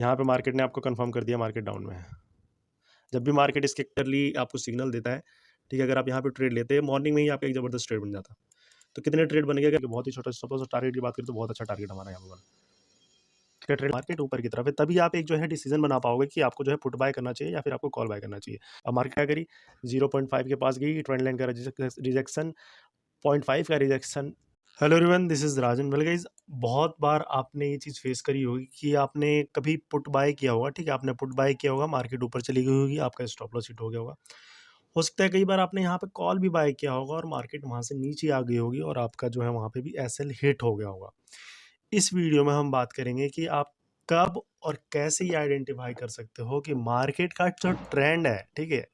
यहाँ पे मार्केट ने आपको कंफर्म कर दिया मार्केट डाउन में है। जब भी मार्केट इसके क्लियरली आपको सिग्नल देता है, ठीक है, अगर आप यहाँ पे ट्रेड लेते हैं मॉर्निंग में ही आपका एक जबरदस्त ट्रेड बन जाता। तो कितने ट्रेड बन गए? बहुत ही छोटा सपोज टारगेट की बात करें तो बहुत अच्छा टारगेट हमारा यहाँ पे बना। ट्रेड मार्केट ऊपर की तरफ है, तभी आप एक जो है डिसीजन बना पाओगे कि आपको जो है पुट बाय करना चाहिए या फिर आपको कॉल बाय करना चाहिए। अब मार्केट क्या करी, 0.5 के पास गई, ट्रेंड लाइन का रिजेक्शन, 0.5 का rejection. Hello everyone, this is Rajan. Well guys, बहुत बार आपने ये चीज़ फेस करी होगी कि आपने कभी पुट बाय किया होगा, ठीक है, आपने पुट बाय किया होगा, मार्केट ऊपर चली गई होगी, आपका स्टॉप लॉस हिट हो गया होगा। हो सकता है कई बार आपने यहाँ पे कॉल भी बाय किया होगा और मार्केट वहाँ से नीचे आ गई होगी और आपका जो है वहाँ पे भी एसएल हिट हो गया होगा। इस वीडियो में हम बात करेंगे कि आप कब और कैसे ये आइडेंटिफाई कर सकते हो कि मार्केट का जो ट्रेंड है, ठीक है,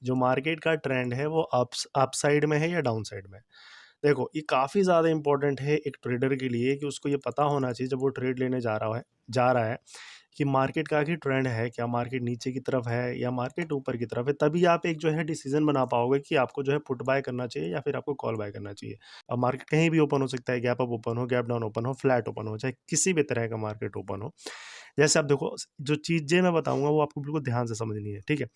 जो मार्केट का ट्रेंड है वो अप साइड में है या डाउन साइड में। देखो, ये काफ़ी ज़्यादा इंपॉर्टेंट है एक ट्रेडर के लिए कि उसको ये पता होना चाहिए जब वो ट्रेड लेने जा रहा है कि मार्केट का आखिर ट्रेंड है क्या, मार्केट नीचे की तरफ है या मार्केट ऊपर की तरफ है। तभी आप एक जो है डिसीजन बना पाओगे कि आपको जो है पुट बाय करना चाहिए या फिर आपको कॉल बाय करना चाहिए। अब मार्केट कहीं भी ओपन हो सकता है, गैप अप ओपन हो, गैप डाउन ओपन हो, फ्लैट ओपन हो, चाहे किसी भी तरह का मार्केट ओपन हो। जैसे आप देखो, जो चीज़ें मैं बताऊंगा वो आपको बिल्कुल ध्यान से समझनी है, ठीक है।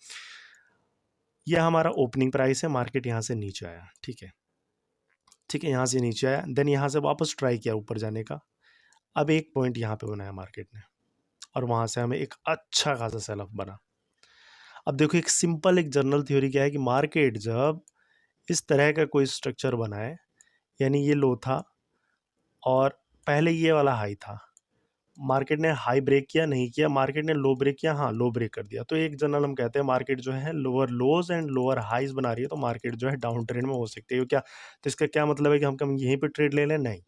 ये हमारा ओपनिंग प्राइस है, मार्केट यहाँ से नीचे आया, ठीक है, ठीक है, यहाँ से नीचे आया, देन यहाँ से वापस ट्राई किया ऊपर जाने का। अब एक पॉइंट यहाँ पे बनाया मार्केट ने और वहाँ से हमें एक अच्छा खासा सेल ऑफ बना। अब देखो, एक सिंपल एक जनरल थ्योरी क्या है कि मार्केट जब इस तरह का कोई स्ट्रक्चर बनाए, यानी ये लो था और पहले ये वाला हाई था, मार्केट ने हाई ब्रेक किया, नहीं किया, मार्केट ने लो ब्रेक किया, हाँ लो ब्रेक कर दिया, तो एक जनरल हम कहते हैं मार्केट जो है lower lows and lower highs बना रही है, तो मार्केट जो है डाउन ट्रेंड में हो सकती है। क्या, तो इसका क्या मतलब है कि हम यहीं पे ट्रेड ले लें? नहीं।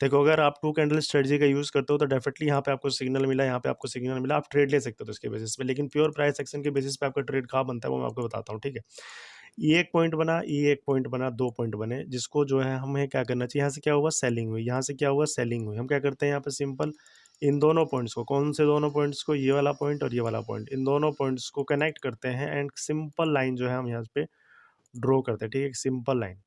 देखो, अगर आप 2 कैंडल स्ट्रेटजी का यूज़ करते हो तो डेफिनेटली यहाँ पे आपको सिग्नल मिला, यहाँ पे आपको सिग्नल मिला, आप ट्रेड ले सकते हो तो इसके बेसिस पे। लेकिन प्योर प्राइस एक्शन के बेसिस पे आपका ट्रेड कहाँ बनता है वो मैं आपको बताता हूँ, ठीक है। ये एक पॉइंट बना, ये एक पॉइंट बना, 2 पॉइंट बने, जिसको जो है हमें क्या करना चाहिए, यहाँ से क्या हुआ, सेलिंग हुई, यहाँ से क्या हुआ, सेलिंग हुई। हम क्या करते हैं यहाँ पे सिंपल इन दोनों पॉइंट्स को, कौन से दोनों पॉइंट्स को, ये वाला पॉइंट और ये वाला पॉइंट, इन दोनों पॉइंट्स को कनेक्ट करते हैं एंड सिंपल लाइन जो है हम यहाँ पे ड्रॉ करते हैं, ठीक है, एक सिंपल लाइन,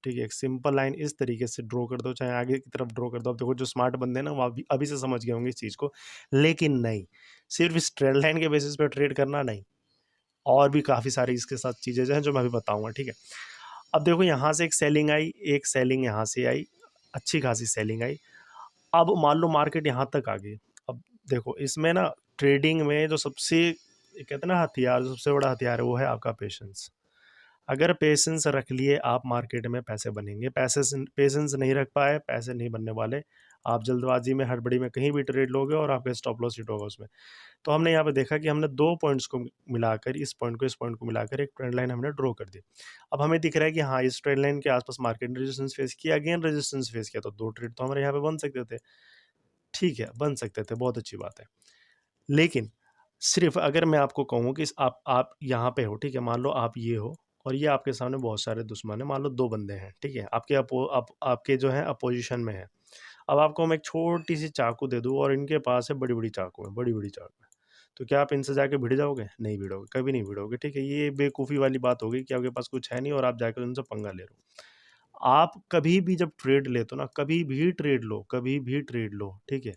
ठीक है, एक सिंपल लाइन इस तरीके से ड्रॉ कर दो, चाहे आगे की तरफ ड्रॉ कर दो। अब देखो, जो स्मार्ट बंदे हैं ना वो अभी अभी से समझ गए होंगे इस चीज़ को, लेकिन नहीं, सिर्फ इस ट्रेंड लाइन के बेसिस पे ट्रेड करना नहीं, और भी काफ़ी सारी इसके साथ चीज़ें जो हैं जो मैं अभी बताऊंगा, ठीक है। अब देखो, यहाँ से एक सेलिंग आई, एक सेलिंग यहाँ से आई, अच्छी खासी सेलिंग आई। अब मान लो मार्केट यहाँ तक आ गई। अब देखो, इसमें ना ट्रेडिंग में जो सबसे ये कहते हैं ना हथियार, जो सबसे बड़ा हथियार है वो है आपका पेशेंस। अगर पेशेंस रख लिए आप, मार्केट में पैसे बनेंगे। पेशेंस नहीं रख पाए, पैसे नहीं बनने वाले। आप जल्दबाजी में, हड़बड़ी में कहीं भी ट्रेड लोगे और आपका स्टॉप लॉस हिट होगा उसमें। तो हमने यहाँ पे देखा कि हमने 2 पॉइंट्स को मिलाकर, इस पॉइंट को मिलाकर एक ट्रेंड लाइन हमने ड्रॉ कर दी। अब हमें दिख रहा है कि हाँ, इस ट्रेंड लाइन के आसपास मार्केट ने रेजिस्टेंस फेस किया, अगेन रेजिस्टेंस फेस किया, तो 2 ट्रेड तो हमारे यहाँ पे बन सकते थे। ठीक है, बन सकते थे, बहुत अच्छी बात है। लेकिन सिर्फ अगर मैं आपको कहूँ कि आप यहाँ पे हो, ठीक है, मान लो आप ये हो और ये आपके सामने बहुत सारे दुश्मन है, मान लो 2 बंदे हैं, ठीक है, आपके जो है अपोजिशन में है। अब आपको मैं एक छोटी सी चाकू दे दूँ और इनके पास है बड़ी बड़ी चाकू है, बड़ी बड़ी चाकू है, तो क्या आप इनसे जाके भिड़ जाओगे? नहीं भिड़ोगे, कभी नहीं भिड़ोगे, ठीक है। ये बेवकूफ़ी वाली बात होगी कि आपके पास कुछ है नहीं और आप जाकर उनसे पंगा ले रहे हो। आप कभी भी जब ट्रेड लेते हो ना, कभी भी ट्रेड लो, कभी भी ट्रेड लो, ठीक है,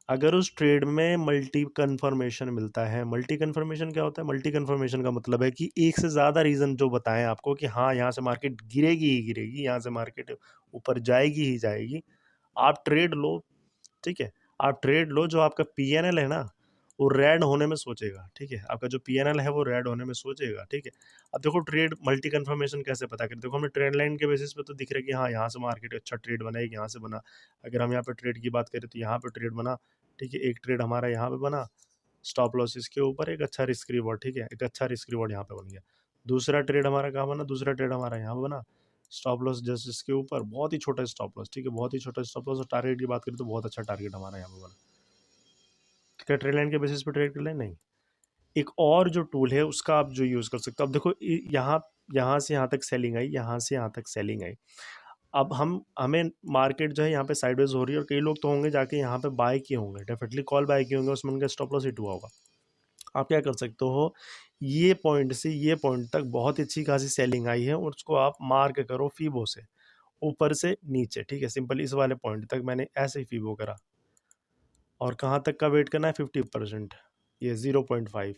अगर उस ट्रेड में मल्टी कन्फर्मेशन मिलता है, मल्टी कन्फर्मेशन क्या होता है? मल्टी कन्फर्मेशन का मतलब है कि एक से ज़्यादा रीज़न जो बताएं आपको कि हाँ, यहाँ से मार्केट गिरेगी ही गिरेगी, यहाँ से मार्केट ऊपर जाएगी ही जाएगी, आप ट्रेड लो, ठीक है। आप ट्रेड लो, जो आपका पीएनएल है ना वो रेड होने में सोचेगा, ठीक है, आपका जो पीएनएल है वो रेड होने में सोचेगा, ठीक है। अब देखो, ट्रेड मल्टी कन्फर्मेशन कैसे पता करें? देखो, हमें ट्रेंड लाइन के बेसिस पे तो दिख रहा है कि हाँ, यहाँ से मार्केट अच्छा ट्रेड बना, एक यहाँ से बना। अगर हम यहाँ पे ट्रेड की बात करें तो यहाँ पे ट्रेड बना, ठीक है, एक ट्रेड हमारा यहाँ पे बना, स्टॉप लॉस इसके ऊपर, एक अच्छा रिस्क रिवॉर्ड, ठीक है, एक अच्छा रिस्क रिवॉर्ड यहाँ पे बन गया। दूसरा ट्रेड हमारा कहाँ बना? दूसरा ट्रेड हमारा यहाँ पे बना, स्टॉप लॉस जस्ट इसके ऊपर, बहुत ही छोटा स्टॉप लॉस, ठीक है, बहुत ही छोटा स्टॉप लॉस। और टारगेट की बात करें तो बहुत अच्छा टारगेट हमारा यहाँ पे बना। क्या ट्रेड लाइन के बेसिस पे ट्रेड कर लें? नहीं। एक और जो टूल है उसका आप जो यूज़ कर सकते हो। अब देखो, यहाँ यहाँ से यहाँ तक सेलिंग आई, यहाँ से यहाँ तक सेलिंग आई। अब हमें मार्केट जो है यहाँ पे साइडवेज हो रही है और कई लोग तो होंगे जाके यहाँ पे बाय किए होंगे, डेफिनेटली कॉल बाय किए होंगे, उसमें उनका स्टॉप लॉस हिट हुआ होगा। आप क्या कर सकते हो, ये पॉइंट से ये पॉइंट तक बहुत ही अच्छी खासी सेलिंग आई है और उसको आप मार्क करो फीबो से, ऊपर से नीचे, ठीक है, सिंपल इस वाले पॉइंट तक मैंने ऐसे ही फीबो करा और कहाँ तक का वेट करना है 50%। ये 0.5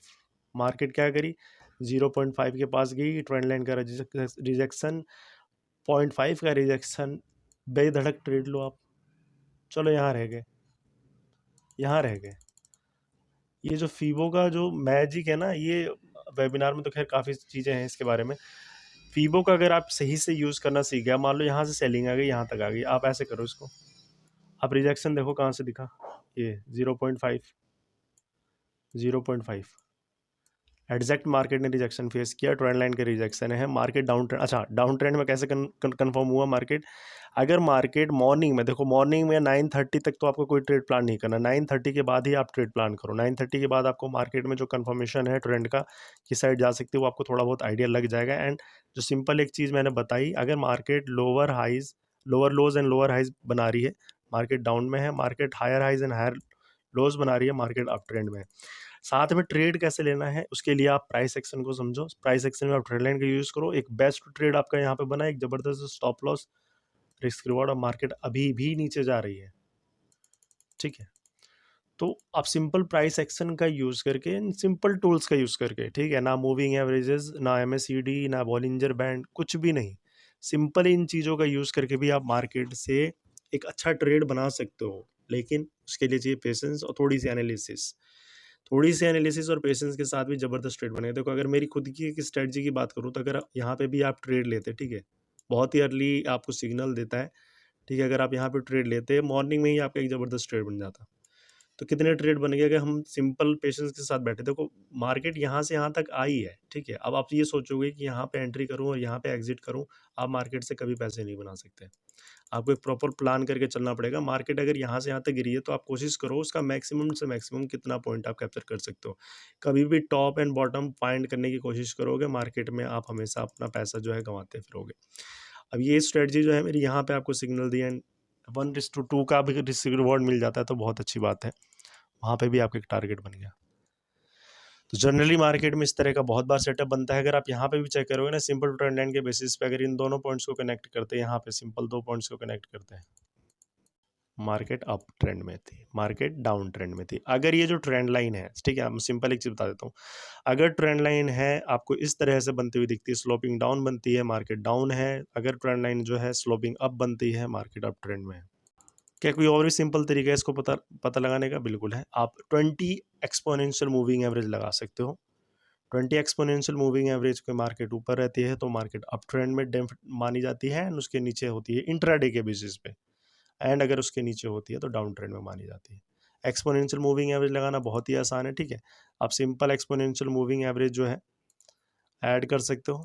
मार्केट क्या करी 0.5 के पास गई, ट्रेंड लाइन का रिजेक्शन, 0.5 का रिजेक्शन, बेधड़क ट्रेड लो आप। चलो यहाँ रह गए, यहाँ रह गए। ये जो फीबो का जो मैजिक है ना, ये वेबिनार में तो खैर काफ़ी चीज़ें हैं इसके बारे में। फीबो का अगर आप सही से यूज़ करना सीख गया, मान लो यहाँ से सेलिंग आ गई, यहाँ तक आ गई, आप ऐसे करो इसको, आप रिजेक्शन देखो कहाँ से दिखा, ये 0.5 एग्जैक्ट मार्केट ने रिजेक्शन फेस किया, ट्रेंड लाइन का रिजेक्शन है, मार्केट डाउन ट्रेंड। अच्छा, डाउन ट्रेंड में कैसे कंफर्म हुआ मार्केट? अगर मार्केट मॉर्निंग में, देखो मॉर्निंग में 9:30 तक तो आपको कोई ट्रेड प्लान नहीं करना, 9:30 के बाद ही आप ट्रेड प्लान करो। 9:30 के बाद आपको मार्केट में जो कंफर्मेशन है ट्रेंड का किस साइड जा सकती है वो आपको थोड़ा बहुत आइडिया लग जाएगा। एंड जो सिंपल एक चीज़ मैंने बताई, अगर market lower lows and lower highs बना रही है, मार्केट डाउन में है, market higher highs and higher lows बना रही है, मार्केट अप ट्रेंड में है। साथ में ट्रेड कैसे लेना है उसके लिए आप प्राइस एक्शन को समझो, प्राइस एक्शन में आप ट्रेड लाइन का यूज़ करो। एक बेस्ट ट्रेड आपका यहाँ पे बना, एक ज़बरदस्त स्टॉप लॉस, रिस्क रिवॉर्ड, और मार्केट अभी भी नीचे जा रही है, ठीक है। तो आप सिंपल प्राइस एक्शन का यूज़ करके, सिंपल टूल्स का यूज़ करके, ठीक है ना, मूविंग एवरेजेस, ना MACD, ना बॉलिंजर बैंड, कुछ भी नहीं, सिंपल इन चीज़ों का यूज़ करके भी आप मार्केट से एक अच्छा ट्रेड बना सकते हो। लेकिन उसके लिए चाहिए पेशेंस और थोड़ी सी एनालिसिस और पेशेंस के साथ भी ज़बरदस्त ट्रेड बनेगा। देखो अगर मेरी खुद की एक स्ट्रेटजी की बात करूँ तो अगर यहाँ पे भी आप ट्रेड लेते, ठीक है, बहुत ही अर्ली आपको सिग्नल देता है, ठीक है, अगर आप यहाँ पे ट्रेड लेते, मॉर्निंग में ही आपका एक ज़बरदस्त ट्रेड बन जाता। तो कितने ट्रेड बन गए अगर हम सिंपल पेशेंस के साथ बैठे। देखो मार्केट यहाँ से यहाँ तक आई है, ठीक है, अब आप ये सोचोगे कि यहाँ पे एंट्री करूँ और यहाँ पे एग्जिट करूँ, आप मार्केट से कभी पैसे नहीं बना सकते। आपको एक प्रॉपर प्लान करके चलना पड़ेगा। मार्केट अगर यहाँ से यहाँ तक गिरी है तो आप कोशिश करो उसका मैक्सिमम से मैक्सिमम कितना पॉइंट आप कैप्चर कर सकते हो। कभी भी टॉप एंड बॉटम फाइंड करने की कोशिश करोगे मार्केट में, आप हमेशा अपना पैसा जो है गंवाते फिरोगे। अब ये स्ट्रेटजी जो है मेरी यहाँ पे आपको सिग्नल दी एंड 1:2 का भी रिस्क रिवॉर्ड मिल जाता है तो बहुत अच्छी बात है, वहाँ पे भी आपका एक टारगेट बन गया। तो जनरली मार्केट में इस तरह का बहुत बार सेटअप बनता है। अगर आप यहाँ पे भी चेक करोगे ना, सिंपल ट्रेंड लाइन के बेसिस पे अगर इन दोनों पॉइंट्स को कनेक्ट करते हैं, यहाँ पे सिंपल 2 पॉइंट्स को कनेक्ट करते हैं, मार्केट अप ट्रेंड में थी, मार्केट डाउन ट्रेंड में थी। अगर ये जो ट्रेंड लाइन है, ठीक है, हम सिंपल एक चीज़ बता देता हूँ, अगर ट्रेंड लाइन है आपको इस तरह से बनती हुई दिखती है, स्लोपिंग डाउन बनती है, मार्केट डाउन है। अगर ट्रेंड लाइन जो है स्लोपिंग अप बनती है, मार्केट अप ट्रेंड में है। क्या कोई और भी सिंपल तरीका है इसको पता लगाने का? बिल्कुल है। आप 20 एक्सपोनेंशियल मूविंग एवरेज लगा सकते हो। 20 एक्सपोनेंशियल मूविंग एवरेज पे मार्केट ऊपर रहती है तो मार्केट अप ट्रेंड में मानी जाती है, एंड उसके नीचे होती है इंट्राडे के बेसिस पे, एंड अगर उसके नीचे होती है तो डाउन ट्रेंड में मानी जाती है। एक्सपोनेंशियल मूविंग एवरेज लगाना बहुत ही आसान है, ठीक है। आप सिंपल एक्सपोनेंशियल मूविंग एवरेज जो है ऐड कर सकते हो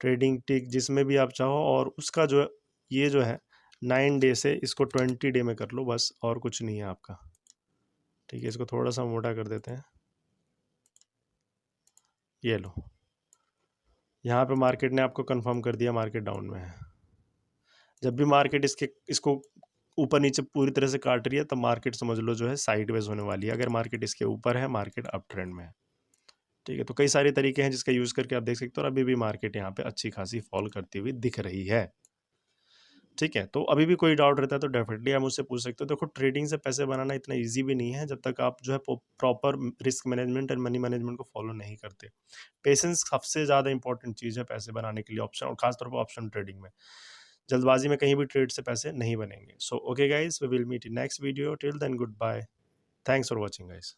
ट्रेडिंग टिक जिसमें भी आप चाहो, और उसका जो ये जो है 9 डे से इसको 20 डे में कर लो, बस और कुछ नहीं है आपका, ठीक है। इसको थोड़ा सा मोटा कर देते हैं, ये लो, यहाँ पे मार्केट ने आपको कंफर्म कर दिया मार्केट डाउन में है। जब भी मार्केट इसको ऊपर नीचे पूरी तरह से काट रही है तब मार्केट समझ लो जो है साइडवेज होने वाली है। अगर मार्केट इसके ऊपर है, मार्केट अप ट्रेंड में है, ठीक है। तो कई सारे तरीके हैं जिसका यूज़ करके आप देख सकते हो, और अभी भी मार्केट यहाँ पे अच्छी खासी फॉल करती हुई दिख रही है, ठीक है। तो अभी भी कोई डाउट रहता है तो डेफिनेटली आप मुझसे पूछ सकते हो। देखो ट्रेडिंग से पैसे बनाना इतना ईजी भी नहीं है जब तक आप जो है proper risk management and money management को फॉलो नहीं करते। पेशेंस सबसे ज़्यादा इंपॉर्टेंट चीज़ है पैसे बनाने के लिए, ऑप्शन, और खासतौर पर ऑप्शन ट्रेडिंग में। जल्दबाजी में कहीं भी ट्रेड से पैसे नहीं बनेंगे। So okay guys, we will meet in next video. Till then good bye, thanks for watching guys.